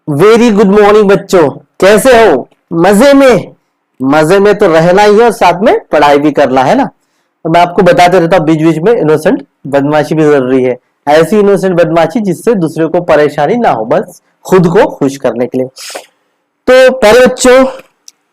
Very good morning बच्चों, कैसे हो? मजे में। मजे में तो रहना ही है और साथ में पढ़ाई भी करना है ना। तो मैं आपको बताते रहता हूँ बीच बीच में, इनोसेंट बदमाशी भी जरूरी है। ऐसी इनोसेंट बदमाशी जिससे दूसरे को परेशानी ना हो, बस खुद को खुश करने के लिए। तो पहले बच्चों,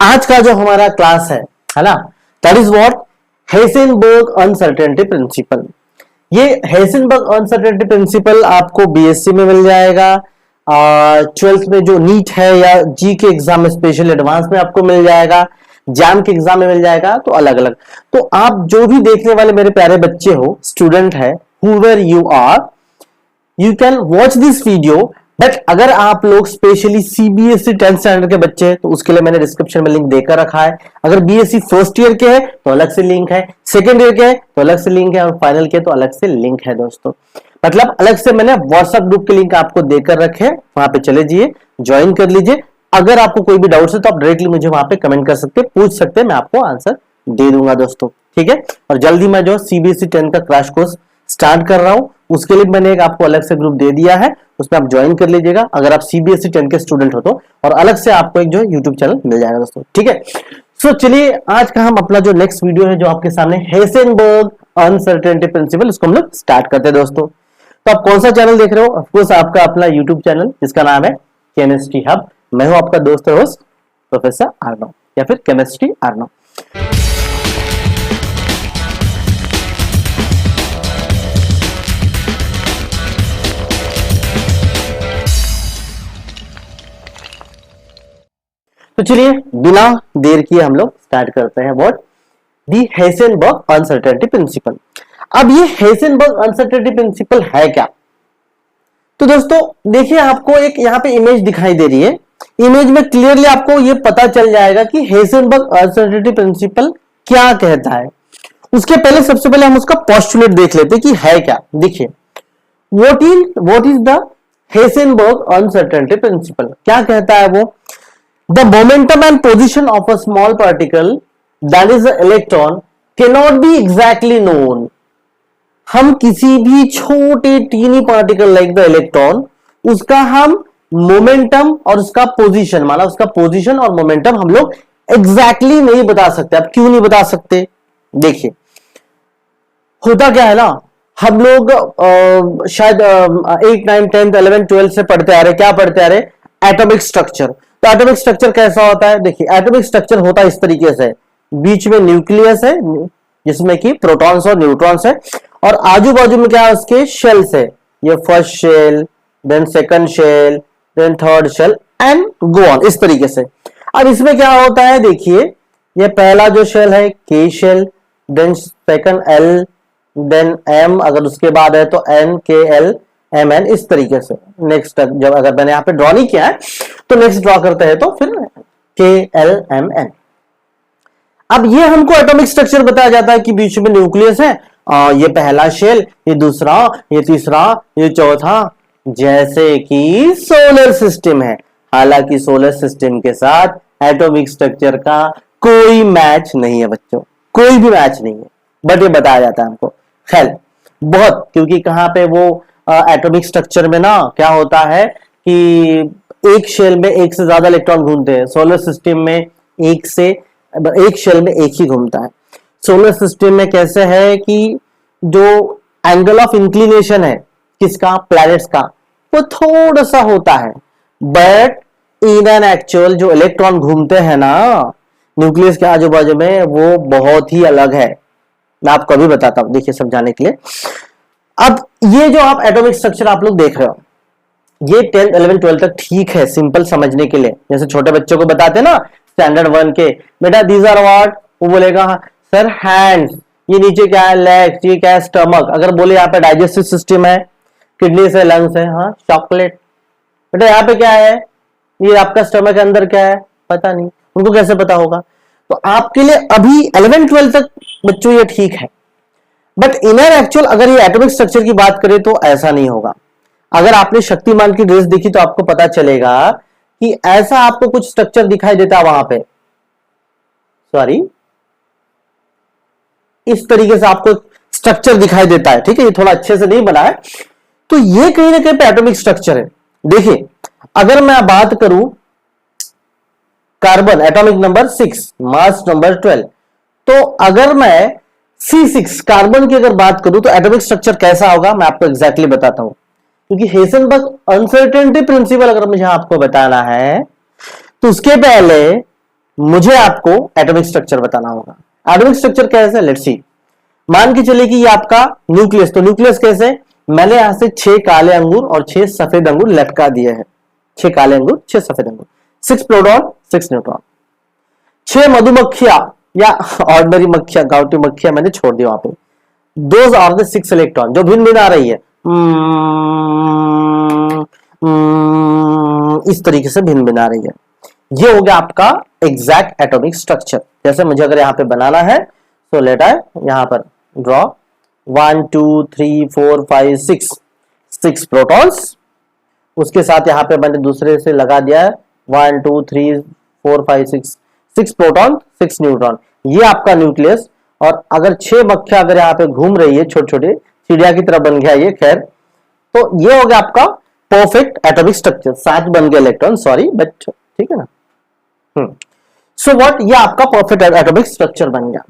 आज का जो हमारा क्लास है ना, that is what Heisenberg uncertainty principle. ये हेसेनबर्ग अनसर्टेनिटी प्रिंसिपल आपको बीएससी में मिल जाएगा, 12th में जो नीट है या जी के एग्जाम में स्पेशल एडवांस में आपको मिल जाएगा, जैम के एग्जाम में मिल जाएगा। तो अलग अलग, तो आप जो भी देखने वाले मेरे प्यारे बच्चे हो, स्टूडेंट है, whoever you are, you can watch this video। But अगर आप लोग स्पेशली सीबीएसई 10th स्टैंडर्ड के बच्चे हैं तो उसके लिए मैंने डिस्क्रिप्शन में लिंक देकर रखा है। अगर बीएससी फर्स्ट ईयर के हैं तो अलग से लिंक है, सेकेंड ईयर के हैं तो अलग से लिंक है, और फाइनल के तो अलग से लिंक है दोस्तों। मतलब अलग से मैंने व्हाट्सएप ग्रुप के लिंक आपको देकर रखे, वहां पे चले जाइए, ज्वाइन कर लीजिए। अगर आपको कोई भी डाउट है तो आप डायरेक्टली मुझे वहां पे कमेंट कर सकते, पूछ सकते, मैं आपको आंसर दे दूंगा दोस्तों, ठीक है। और जल्दी मैं जो सीबीएसई 10 का क्रैश कोर्स स्टार्ट कर रहा हूं, उसके लिए मैंने एक आपको अलग से ग्रुप दे दिया है, उसमें आप ज्वाइन कर लीजिएगा अगर आप सीबीएसई 10 के स्टूडेंट हो तो। और अलग से आपको एक जो यूट्यूब चैनल मिल जाएगा दोस्तों, ठीक है। सो चलिए आज का हम अपना जो नेक्स्ट वीडियो है जो आपके सामने, हेसेनबर्ग अनसर्टेनिटी प्रिंसिपल, इसको हम लोग स्टार्ट करते हैं दोस्तों। तो आप कौन सा चैनल देख रहे हो? ऑफकोर्स आपका अपना यूट्यूब चैनल जिसका नाम है केमिस्ट्री हब। मैं हूं आपका दोस्त और होस्ट प्रोफेसर अर्नव, या फिर केमिस्ट्री अर्नव। तो चलिए बिना देर किए हम लोग स्टार्ट करते हैं व्हाट दी हेसेनबर्ग अनसर्टेनिटी प्रिंसिपल। अब ये हेसेनबर्ग अनसर्टेनिटी प्रिंसिपल है क्या? तो दोस्तों देखिए, आपको एक यहाँ पे इमेज दिखाई दे रही है। इमेज में क्लियरली आपको ये पता चल जाएगा कि हेसेनबर्ग अनसर्टेनिटी प्रिंसिपल क्या कहता है। उसके पहले सबसे पहले हम उसका पोस्टुलेट देख लेते हैं कि है क्या। देखिए, what is the Heisenberg uncertainty principle, क्या कहता है वो? The momentum and position of a small particle, that is the electron, cannot be exactly known। हम किसी भी छोटे tiny particle like the electron, उसका हम मोमेंटम और उसका पोजीशन, माना उसका पोजीशन और मोमेंटम हम लोग एग्जैक्टली नहीं बता सकते। अब क्यों नहीं बता सकते? देखिए, होता क्या है ना, हम लोग शायद 8, 9, 10, 11, 12 से पढ़ते आ रहे, क्या पढ़ते आ रहे? Atomic structure. तो एटॉमिक स्ट्रक्चर कैसा होता है? देखिए, एटॉमिक स्ट्रक्चर होता है इस तरीके से, बीच में न्यूक्लियस है जिसमें कि प्रोटॉन्स और न्यूट्रॉन्स है, और आजू बाजू में क्या है? उसके शेल्स है। ये first shell, then second shell, then third shell and go on, इस तरीके से। अब इसमें क्या होता है? देखिए, ये पहला जो शेल है K shell, then second L, then M, अगर उसके बाद है तो एन, के एल, एम एन, इस तरीके से। नेक्स्ट जब अगर मैंने यहाँ पे ड्रॉ नहीं किया है तो नेक्स्ट ड्रॉ करते हैं तो फिर के एल एम एन। अब ये हमको एटॉमिक स्ट्रक्चर बताया जाता है कि बीच में न्यूक्लियस है, ये पहला शेल, ये दूसरा, ये तीसरा, ये चौथा, जैसे कि सोलर सिस्टम है। हालांकि सोलर सिस्टम के साथ एटॉमिक स्ट्रक्चर का कोई मैच नहीं है बच्चों, कोई भी मैच नहीं है, बट ये बताया जाता है हमको। खैर बहुत, क्योंकि कहां पे वो एटॉमिक स्ट्रक्चर में ना क्या होता है कि एक शेल में एक से ज्यादा इलेक्ट्रॉन घूमते हैं। सोलर सिस्टम में एक शेल में एक ही घूमता है। सोलर सिस्टम में कैसे है कि जो एंगल ऑफ इंक्लिनेशन है किसका? प्लैनेट्स का, वो थोड़ा सा होता है, बट इन एन एक्चुअल जो इलेक्ट्रॉन घूमते हैं ना न्यूक्लियस के आजू बाजू में, वो बहुत ही अलग है। मैं आपको अभी बताता हूं, देखिए समझाने के लिए। अब ये जो आप एटॉमिक स्ट्रक्चर आप लोग देख रहे हो, ये 10, 11, 12 तक ठीक है, सिंपल समझने के लिए। जैसे छोटे बच्चों को बताते ना स्टैंडर्ड 1 के, बेटा दीज आर व्हाट, वो बोलेगा सर हैंड्स, ये नीचे क्या है? लेग्स, ये क्या है? स्टमक। अगर बोले यहाँ पे डाइजेस्टिव सिस्टम है, किडनी से लंग्स है, हाँ चॉकलेट। बेटा यहाँ पे क्या है? ये आपका स्टमक के अंदर क्या है? पता नहीं, उनको कैसे पता होगा? तो आपके लिए अभी 11, 12 तक बच्चों ये ठीक है, बट इनर एक्चुअल अगर ये एटॉमिक स्ट्रक्चर की बात करें तो ऐसा नहीं होगा। अगर आपने शक्तिमान की ड्रेस देखी तो आपको पता चलेगा कि ऐसा आपको कुछ स्ट्रक्चर दिखाई देता है वहां पे, सॉरी इस तरीके से आपको स्ट्रक्चर दिखाई देता है, ठीक है। ये थोड़ा अच्छे से नहीं बना है, तो ये कहीं ना कहीं पे एटॉमिक स्ट्रक्चर है। देखिए अगर मैं बात करूं carbon atomic number 6, mass number 12, तो अगर मैं C6 कार्बन की अगर बात करूं तो एटॉमिक स्ट्रक्चर कैसा होगा मैं आपको एग्जैक्टली बताता हूं, क्योंकि हेसेनबर्ग अनसर्टेनिटी प्रिंसिपल अगर मुझे आपको बताना है तो उसके पहले मुझे आपको एटॉमिक स्ट्रक्चर बताना होगा। एटॉमिक स्ट्रक्चर कैसे, लेट्स सी। मान के चलिए कि ये आपका न्यूक्लियस, तो न्यूक्लियस कैसे, मैंने यहां से 6 काले अंगूर और 6 सफेद अंगूर लटका दिए हैं, 6 काले अंगूर 6 सफेद अंगूर, 6 प्रोटॉन 6 न्यूट्रॉन, 6 मधुमक्खियां या ऑर्डिनरी मक्खियां, गाउटी मक्खियां मैंने छोड़ दी वहां पे, दोज आर द 6 इलेक्ट्रॉन जो भिन्न भिन्न आ रही है, इस तरीके से भिन्न भिन्न आ रही है। ये हो गया आपका एग्जैक्ट एटॉमिक स्ट्रक्चर। जैसे मुझे अगर यहां पे बनाना है तो लेट आई यहां पर ड्रॉ 1 2 3 4 5 6 प्रोटॉन्स, उसके साथ यहां पे मैंने दूसरे से लगा दिया है 1 2 3 4 5 6 प्रोटॉन 6 न्यूट्रॉन, ये आपका न्यूक्लियस। और अगर 6 मक्खियां अगर यहाँ पे घूम रही है, छोटे छोटे चिड़िया की तरह बन गया ये, खैर तो ये हो गया आपका परफेक्ट एटॉमिक स्ट्रक्चर। 7 बन गए इलेक्ट्रॉन, सॉरी बट ठीक है ना। सो व्हाट, ये आपका परफेक्ट एटॉमिक स्ट्रक्चर बन गया।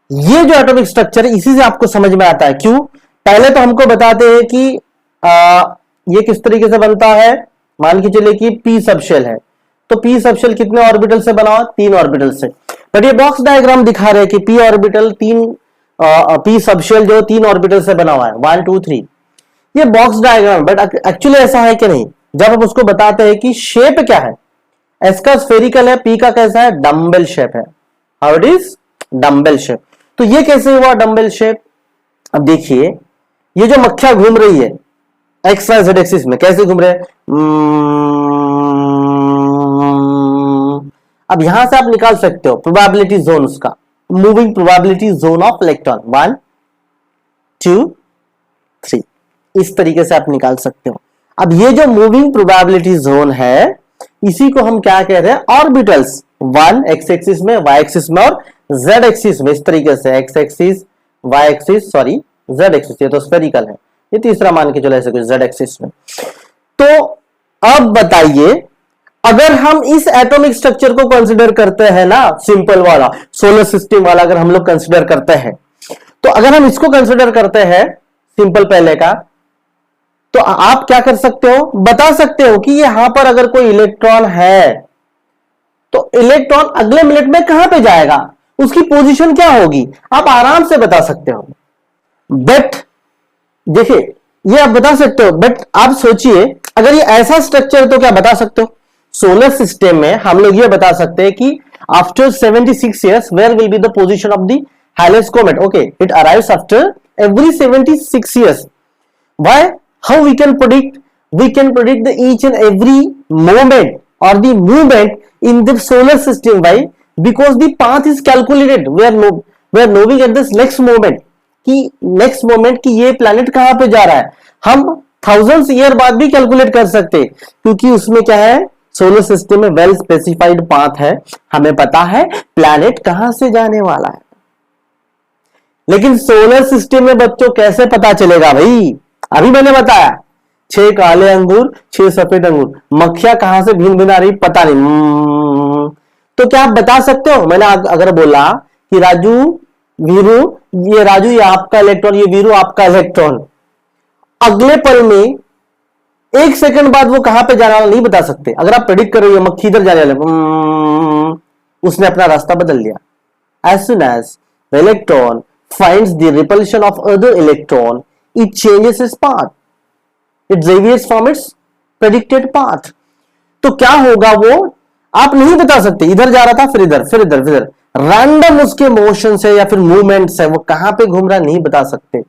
ये जो एटॉमिक स्ट्रक्चर है इसी से आपको समझ में आता है। क्यों, पहले तो हमको बताते हैं कि ये किस तरीके से बनता है। मान के चलिए कि पी सबशेल है, तो पी सबशेल कितने ऑर्बिटल से बना हुआ, 3 ऑर्बिटल से। बट ये बॉक्स डायग्राम दिखा रहे हैं कि पी ऑर्बिटल 3 पी सबशेल जो 3 ऑर्बिटल से बना हुआ है 1 2 3, ये बॉक्स डायग्राम, बट एक्चुअली ऐसा है कि नहीं। जब हम उसको बताते हैं कि शेप क्या है, एस का स्फेरिकल है, पी का कैसा है, डम्बेल शेप है। How it is, dumbbell shape. तो ये कैसे हुआ डम्बेल शेप, अब देखिए ये जो मक्खियां घूम रही है एक्स वाई जेड एक्सिस में, कैसे घूम रहे हैं, अब यहां से आप निकाल सकते हो प्रोबेबिलिटी जोन उसका, moving probability zone of electron 1 2 3, इस तरीके से आप निकाल सकते हो। अब ये जो मूविंग प्रोबेबिलिटी जोन है इसी को हम क्या कह रहे हैं, ऑर्बिटल्स। 1 एक्स एक्सिस में, वाई एक्सिस में और जेड एक्सिस में, इस तरीके से x axis y axis sorry z axis, ये तो स्फेरिकल है, ये तीसरा मान के चलो ऐसे कुछ जेड एक्सिस में। तो अब बताइए अगर हम इस एटॉमिक स्ट्रक्चर को कंसीडर करते हैं ना, सिंपल वाला सोलर सिस्टम वाला अगर हम लोग कंसीडर करते हैं, तो अगर हम इसको कंसीडर करते हैं सिंपल पहले का, तो आप क्या कर सकते हो, बता सकते हो कि यहां पर अगर कोई इलेक्ट्रॉन है तो इलेक्ट्रॉन अगले मिनट में कहां पे जाएगा, उसकी पोजीशन क्या होगी, आप आराम से बता सकते हो। बट देखिए ये आप बता सकते हो, बट आप सोचिए अगर ये ऐसा स्ट्रक्चर तो क्या बता सकते हो। सोलर सिस्टम में हम लोग ये बता सकते हैं कि after 76 years where will be the position of the Halley's comet, okay it arrives after every 76 years। Why, how we can predict the each and every moment or the movement in the solar system. Why? Because the path is calculated, we are knowing at this next moment कि next moment कि ये planet कहां पे जा रहा है, हम thousands year बाद भी कैलकुलेट कर सकते हैं, क्योंकि उसमें क्या है, सोलर सिस्टम में वेल स्पेसिफाइड पाथ है, हमें पता है प्लैनेट कहां से जाने वाला है। लेकिन सोलर सिस्टम में बच्चों कैसे पता चलेगा भाई, अभी मैंने बताया 6 काले अंगूर 6 सफेद अंगूर, मक्खियां कहां से भिन्न भिन्न आ रही पता नहीं। तो क्या आप बता सकते हो, मैंने अगर बोला कि राजू वीरू, ये राजू ये आपका इलेक्ट्रॉन, ये वीरू आपका इलेक्ट्रॉन, अगले पल में 1 सेकंड बाद वो कहां पे जाने वाला नहीं बता सकते। अगर आप प्रेडिक्ट कर रहे हो मक्खी इधर जाने वाले, उसने अपना रास्ता बदल लिया। as soon as the electron finds the repulsion of other electron, it changes its path, it deviates from its predicted path। तो क्या होगा वो आप नहीं बता सकते, इधर जा रहा था फिर इधर फिर इधर फिर इधर, रैंडम उसके मोशन से या फिर मूवमेंट है, वो कहां पे घूम रहा है नहीं बता सकते।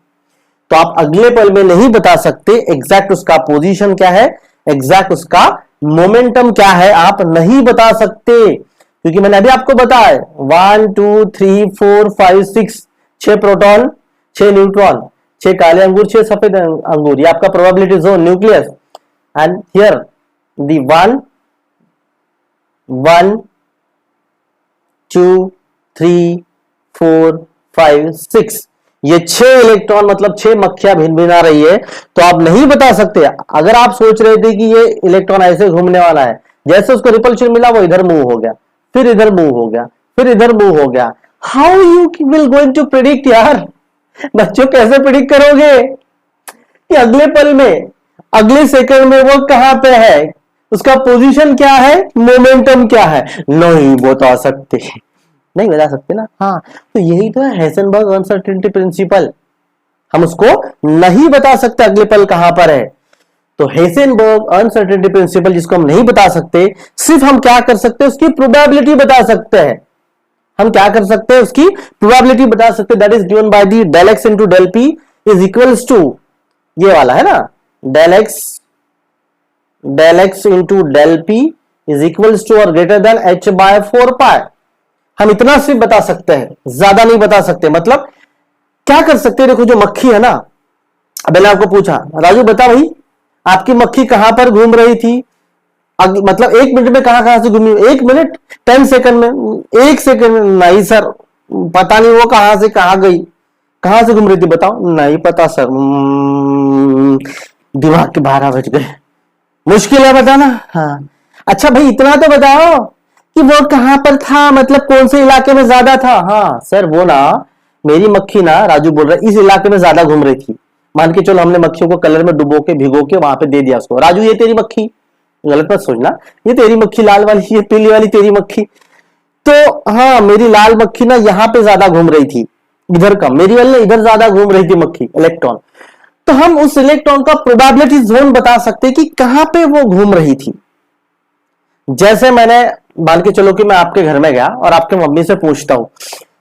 तो आप अगले पल में नहीं बता सकते एग्जैक्ट उसका पोजीशन क्या है, एग्जैक्ट उसका मोमेंटम क्या है, आप नहीं बता सकते, क्योंकि मैंने अभी आपको बताया 1 2 3 4 5 6 प्रोटॉन 6 न्यूट्रॉन, 6 काले अंगूर 6 सफेद अंगूर, ये आपका probability zone nucleus. And here दी 1 2 3 4 5 6, ये 6 इलेक्ट्रॉन मतलब 6 मक्खियां भिन भिना रही है, तो आप नहीं बता सकते। अगर आप सोच रहे थे कि ये इलेक्ट्रॉन ऐसे घूमने वाला है, जैसे उसको रिपल्शन मिला वो इधर मूव हो गया, फिर इधर मूव हो गया, फिर इधर मूव हो गया, how you will going to predict यार? बच्चों कैसे प्रिडिक्ट करोगे कि अगले पल में, अगले सेकंड में वो कहां पे है, उसका पोजीशन क्या है, मोमेंटम क्या है? नहीं बता सकते, नहीं बता सकते ना। हाँ, तो यही तो है हेसेनबर्ग अनसर्टेनिटी प्रिंसिपल, हम उसको नहीं बता सकते अगले पल कहां पर है। तो हेसेनबर्ग अनसर्टेनिटी प्रिंसिपल जिसको हम नहीं बता सकते, सिर्फ हम क्या कर सकते हैं, उसकी प्रोबेबिलिटी बता सकते हैं। हम क्या कर सकते हैं, उसकी प्रोबेबिलिटी बता सकते हैं, that is given by the del x into del p is equals to, ये वाला है ना, del x into del p is equals to और greater than h by 4 pi. हम इतना सिर्फ बता सकते हैं, ज्यादा नहीं बता सकते। मतलब क्या कर सकते हैं, देखो जो मक्खी है ना, अब मैंने आपको पूछा राजू बता भाई आपकी मक्खी कहां पर घूम रही थी, मतलब 1 मिनट में कहां से घूमी, 1 मिनट 10 सेकंड में, 1 सेकंड में, नहीं सर पता नहीं वो कहां से कहां गई, कहां से घूम रही थी बताओ, नहीं पता सर, दिमाग के 12 बज गए, मुश्किल है बताना। हाँ अच्छा भाई इतना तो बताओ कि वो कहां पर था, मतलब कौन से इलाके में ज्यादा था। हाँ सर वो ना मेरी मक्खी ना, राजू बोल रहा है, इस इलाके में ज्यादा घूम रही थी। मान के चलो हमने मक्खियों को कलर में डुबो के भिगो के वहां पे दे दिया उसको, राजू ये तेरी मक्खी, गलत मत सोचना, ये तेरी मक्खी लाल वाली, ये पीली वाली तेरी मक्खी। तो हाँ मेरी लाल मक्खी ना यहाँ पे ज्यादा घूम रही थी, इधर कम, मेरी वाली इधर ज्यादा घूम रही थी मक्खी इलेक्ट्रॉन। तो हम उस इलेक्ट्रॉन का प्रोबेबिलिटी जोन बता सकते कि कहां पे वो घूम रही थी। जैसे मैंने मान के चलो कि मैं आपके घर में गया और आपके मम्मी से पूछता हूं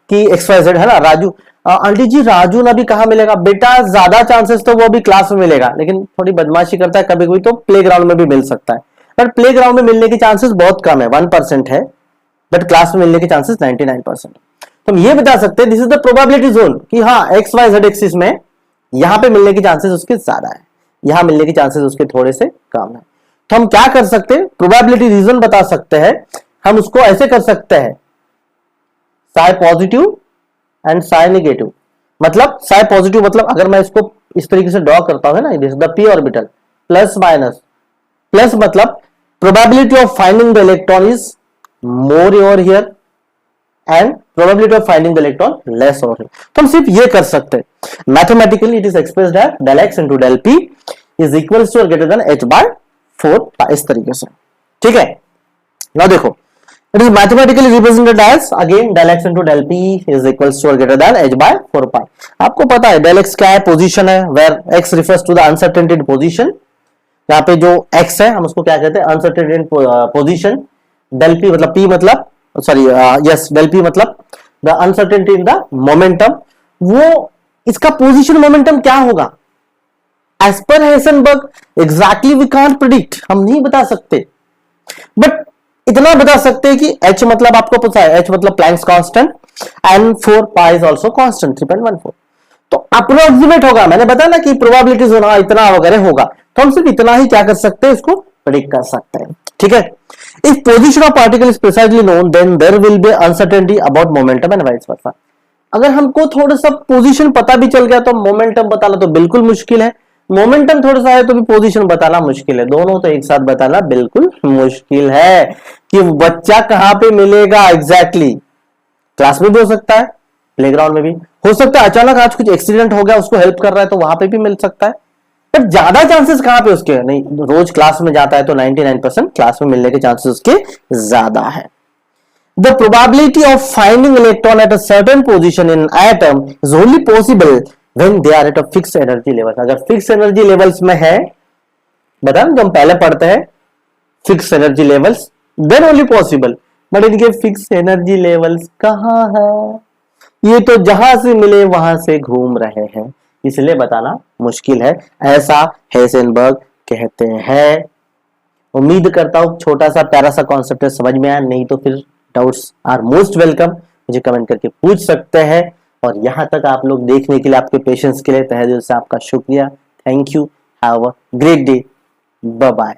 कि XYZ है ना राजू, आंटी जी राजू ना भी कहां मिलेगा, बेटा ज्यादा चांसेस तो वो भी क्लास में मिलेगा, लेकिन थोड़ी बदमाशी करता है कभी कभी तो प्लेग्राउंड में भी मिल सकता है, बट प्लेग्राउंड में मिलने की चांसेस बहुत कम है, 1% है, बट क्लास में मिलने के चांसेस 99%। तो हम ये बता सकते हैं this is the probability zone कि हाँ XYZ एक्सिस में यहां पे मिलने की चांसेस उसके ज्यादा है, यहां मिलने की चांसेस उसके थोड़े से कम है। तो हम क्या कर सकते हैं, प्रोबेबिलिटी रीजन बता सकते हैं। हम उसको ऐसे कर सकते हैं, साइ पॉजिटिव एंड साइ नेगेटिव। मतलब साइ पॉजिटिव मतलब अगर मैं इसको इस तरीके से ड्रॉ करता हूं ना, this the p orbital, plus minus, plus मतलब probability of finding the electron is more over here and probability of finding the electron less over here. तो हम सिर्फ ये कर सकते हैं, mathematically it is expressed as del x into del p is equal to और greater than h by 4 इस तरीके से, ठीक है। नाउ देखो it is mathematically represented as again del x into del p is equals to or greater than h by 4 pi। आपको पता है del x क्या है, पोजीशन है, where x refers to the uncertainty position। यहाँ पे जो x है हम उसको क्या कहते हैं, uncertainty position। del p मतलब p मतलब सॉरी यस del p मतलब the uncertainty in the momentum। वो इसका पोजीशन मोमेंटम क्या होगा as per Heisenberg exactly we can't predict, हम नहीं बता सकते, बट इतना बता सकते हैं कि h मतलब आपको पता है, h मतलब Planck's constant and 4 pi is also constant 3.14। तो अप्रोक्सीमेट होगा, मैंने बताया ना कि प्रोबेबिलिटीज होना इतना वगैरह होगा, तो हम सिर्फ इतना ही क्या कर सकते हैं, इसको प्रेडिक्ट कर सकते हैं, ठीक है। If position of particle is precisely known then there will be uncertainty about momentum and vice versa. अगर हमको थोड़ा सा पोजीशन पता भी चल गया तो मोमेंटम बताना तो बिल्कुल मुश्किल है, मोमेंटम थोड़ा सा है तो भी पोजीशन बताना मुश्किल है, दोनों तो एक साथ बताना बिल्कुल मुश्किल है कि बच्चा कहां पे मिलेगा एग्जैक्टली। क्लास में भी हो सकता है, प्लेग्राउंड में भी हो सकता है, अचानक आज कुछ एक्सीडेंट हो गया उसको हेल्प कर रहा है तो वहां पे भी मिल सकता है, पर ज्यादा चांसेस कहां पे उसके नहीं, रोज क्लास में जाता है तो 99% क्लास में मिलने के चांसेस उसके ज्यादा है। The probability of finding electron at a certain position in atom is only possible when they are at a fixed energy level। अगर फिक्स एनर्जी लेवल्स में है, बता जो हम पहले पढ़ते हैं fix energy levels, then only possible, but इनके फिक्स एनर्जी लेवल्स कहां है, ये तो जहां से मिले वहां से घूम रहे हैं, इसलिए बताना मुश्किल है, ऐसा हेसेनबर्ग कहते हैं। उम्मीद करता हूं छोटा सा प्यारा सा कॉन्सेप्ट समझ में आया, नहीं तो फिर डाउट्स आर मोस्ट वेलकम, मुझे कमेंट करके पूछ सकते हैं। और यहां तक आप लोग देखने के लिए, आपके पेशेंस के लिए तहे दिल से आपका शुक्रिया। Thank you, have a great day, bye bye.